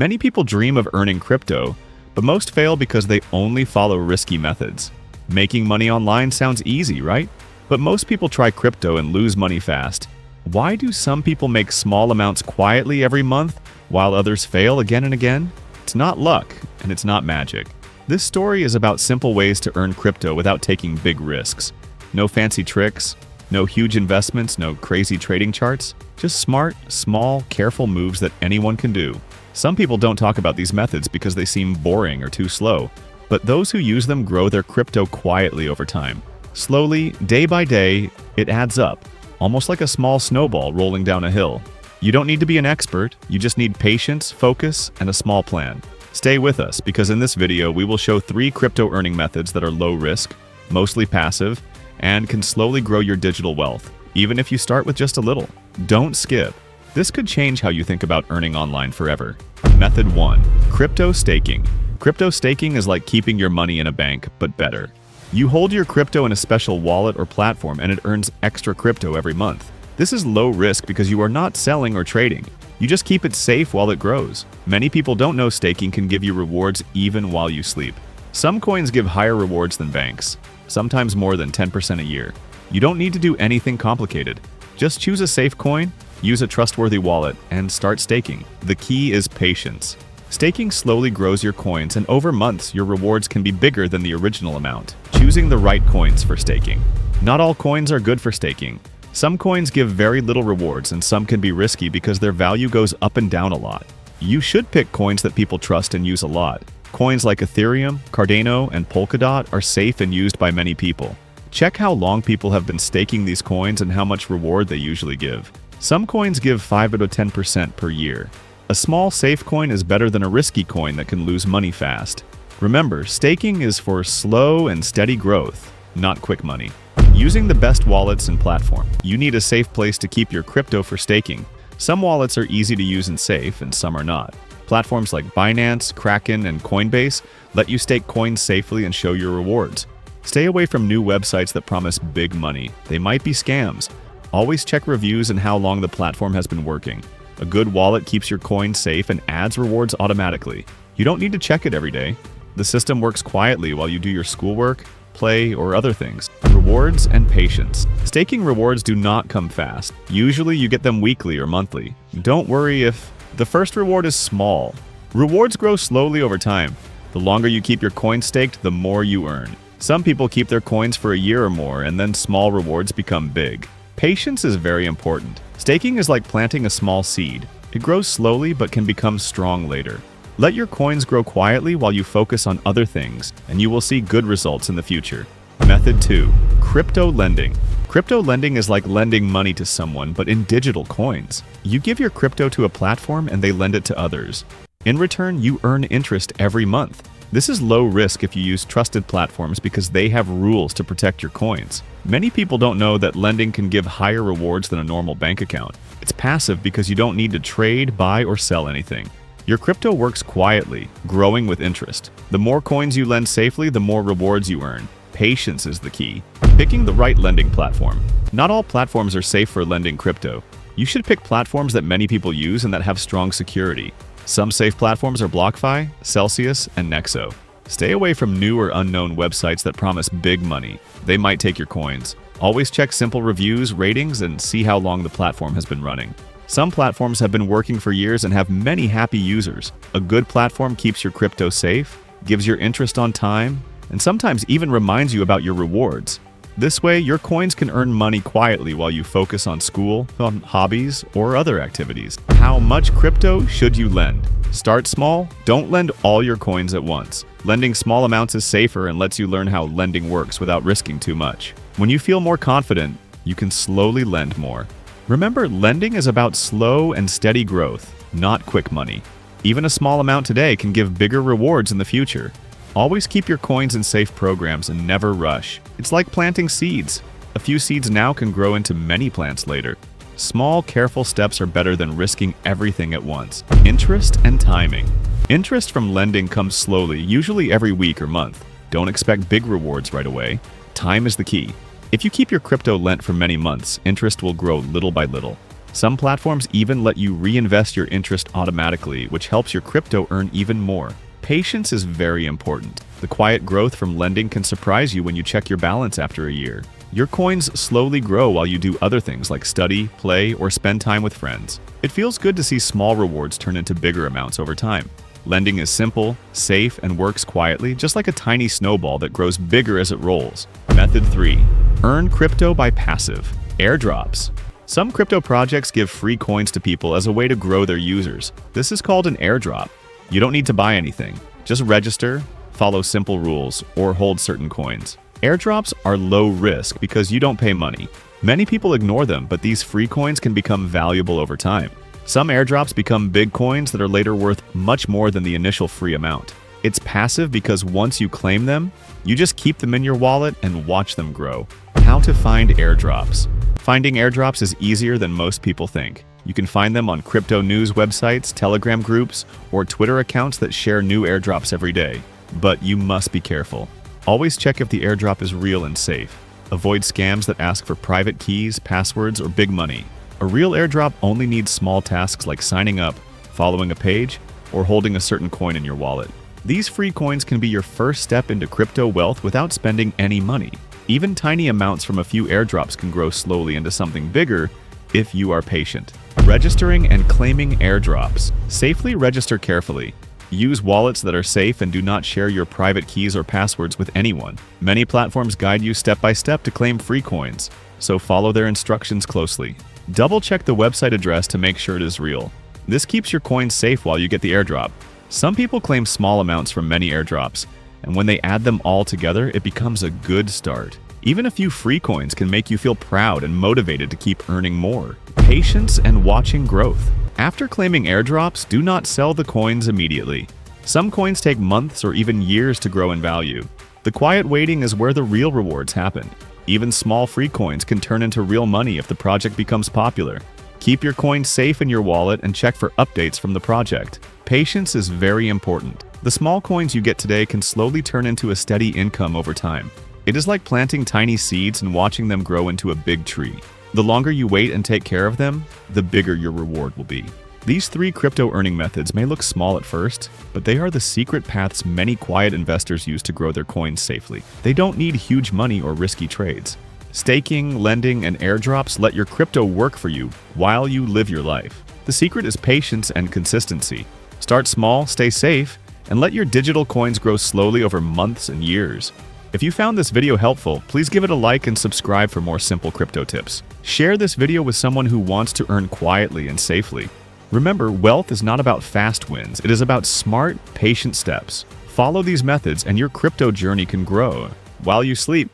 Many people dream of earning crypto, but most fail because they only follow risky methods. Making money online sounds easy, right? But most people try crypto and lose money fast. Why do some people make small amounts quietly every month, while others fail again and again? It's not luck, and it's not magic. This story is about simple ways to earn crypto without taking big risks. No fancy tricks, no huge investments, no crazy trading charts. Just smart, small, careful moves that anyone can do. Some people don't talk about these methods because they seem boring or too slow, but those who use them grow their crypto quietly over time. Slowly, day by day, it adds up, almost like a small snowball rolling down a hill. You don't need to be an expert, you just need patience, focus, and a small plan. Stay with us, because in this video we will show 3 crypto earning methods that are low risk, mostly passive, and can slowly grow your digital wealth, even if you start with just a little. Don't skip. This could change how you think about earning online forever. Method 1. Crypto staking. Crypto staking is like keeping your money in a bank, but better. You hold your crypto in a special wallet or platform and it earns extra crypto every month. This is low risk because you are not selling or trading. You just keep it safe while it grows. Many people don't know staking can give you rewards even while you sleep. Some coins give higher rewards than banks, sometimes more than 10% a year. You don't need to do anything complicated. Just choose a safe coin, use a trustworthy wallet, and start staking. The key is patience. Staking slowly grows your coins, and over months, your rewards can be bigger than the original amount. Choosing the right coins for staking. Not all coins are good for staking. Some coins give very little rewards, and some can be risky because their value goes up and down a lot. You should pick coins that people trust and use a lot. Coins like Ethereum, Cardano, and Polkadot are safe and used by many people. Check how long people have been staking these coins and how much reward they usually give. Some coins give 5 to 10% per year. A small safe coin is better than a risky coin that can lose money fast. Remember, staking is for slow and steady growth, not quick money. Using the best wallets and platform. You need a safe place to keep your crypto for staking. Some wallets are easy to use and safe, and some are not. Platforms like Binance, Kraken, and Coinbase let you stake coins safely and show your rewards. Stay away from new websites that promise big money. They might be scams. Always check reviews and how long the platform has been working. A good wallet keeps your coins safe and adds rewards automatically. You don't need to check it every day. The system works quietly while you do your schoolwork, play, or other things. Rewards and patience. Staking rewards do not come fast. Usually you get them weekly or monthly. Don't worry if the first reward is small. Rewards grow slowly over time. The longer you keep your coins staked, the more you earn. Some people keep their coins for a year or more, and then small rewards become big. Patience is very important. Staking is like planting a small seed. It grows slowly but can become strong later. Let your coins grow quietly while you focus on other things, and you will see good results in the future. Method 2. Crypto lending. Crypto lending is like lending money to someone, but in digital coins. You give your crypto to a platform and they lend it to others. In return, you earn interest every month. This is low risk if you use trusted platforms because they have rules to protect your coins. Many people don't know that lending can give higher rewards than a normal bank account. It's passive because you don't need to trade, buy, or sell anything. Your crypto works quietly, growing with interest. The more coins you lend safely, the more rewards you earn. Patience is the key. Picking the right lending platform. Not all platforms are safe for lending crypto. You should pick platforms that many people use and that have strong security. Some safe platforms are BlockFi, Celsius, and Nexo. Stay away from new or unknown websites that promise big money. They might take your coins. Always check simple reviews, ratings, and see how long the platform has been running. Some platforms have been working for years and have many happy users. A good platform keeps your crypto safe, gives your interest on time, and sometimes even reminds you about your rewards. This way, your coins can earn money quietly while you focus on school, on hobbies, or other activities. How much crypto should you lend? Start small. Don't lend all your coins at once. Lending small amounts is safer and lets you learn how lending works without risking too much. When you feel more confident, you can slowly lend more. Remember, lending is about slow and steady growth, not quick money. Even a small amount today can give bigger rewards in the future. Always keep your coins in safe programs and never rush. It's like planting seeds. A few seeds now can grow into many plants later. Small, careful steps are better than risking everything at once. Interest and timing. Interest from lending comes slowly, usually every week or month. Don't expect big rewards right away. Time is the key. If you keep your crypto lent for many months, interest will grow little by little. Some platforms even let you reinvest your interest automatically, which helps your crypto earn even more. Patience is very important. The quiet growth from lending can surprise you when you check your balance after a year. Your coins slowly grow while you do other things like study, play, or spend time with friends. It feels good to see small rewards turn into bigger amounts over time. Lending is simple, safe, and works quietly, just like a tiny snowball that grows bigger as it rolls. Method 3. Earn crypto by passive. Airdrops. Some crypto projects give free coins to people as a way to grow their users. This is called an airdrop. You don't need to buy anything. Just register, follow simple rules, or hold certain coins. Airdrops are low risk because you don't pay money. Many people ignore them, but these free coins can become valuable over time. Some airdrops become big coins that are later worth much more than the initial free amount. It's passive because once you claim them, you just keep them in your wallet and watch them grow. How to find airdrops. Finding airdrops is easier than most people think. You can find them on crypto news websites, Telegram groups, or Twitter accounts that share new airdrops every day. But you must be careful. Always check if the airdrop is real and safe. Avoid scams that ask for private keys, passwords, or big money. A real airdrop only needs small tasks like signing up, following a page, or holding a certain coin in your wallet. These free coins can be your first step into crypto wealth without spending any money. Even tiny amounts from a few airdrops can grow slowly into something bigger if you are patient. Registering and claiming airdrops. Safely register carefully. Use wallets that are safe and do not share your private keys or passwords with anyone. Many platforms guide you step by step to claim free coins, so follow their instructions closely. Double-check the website address to make sure it is real. This keeps your coins safe while you get the airdrop. Some people claim small amounts from many airdrops, and when they add them all together, it becomes a good start. Even a few free coins can make you feel proud and motivated to keep earning more. Patience and watching growth. After claiming airdrops, do not sell the coins immediately. Some coins take months or even years to grow in value. The quiet waiting is where the real rewards happen. Even small free coins can turn into real money if the project becomes popular. Keep your coins safe in your wallet and check for updates from the project. Patience is very important. The small coins you get today can slowly turn into a steady income over time. It is like planting tiny seeds and watching them grow into a big tree. The longer you wait and take care of them, the bigger your reward will be. These 3 crypto earning methods may look small at first, but they are the secret paths many quiet investors use to grow their coins safely. They don't need huge money or risky trades. Staking, lending, and airdrops let your crypto work for you while you live your life. The secret is patience and consistency. Start small, stay safe, and let your digital coins grow slowly over months and years. If you found this video helpful, please give it a like and subscribe for more simple crypto tips. Share this video with someone who wants to earn quietly and safely. Remember, wealth is not about fast wins. It is about smart, patient steps. Follow these methods and your crypto journey can grow while you sleep.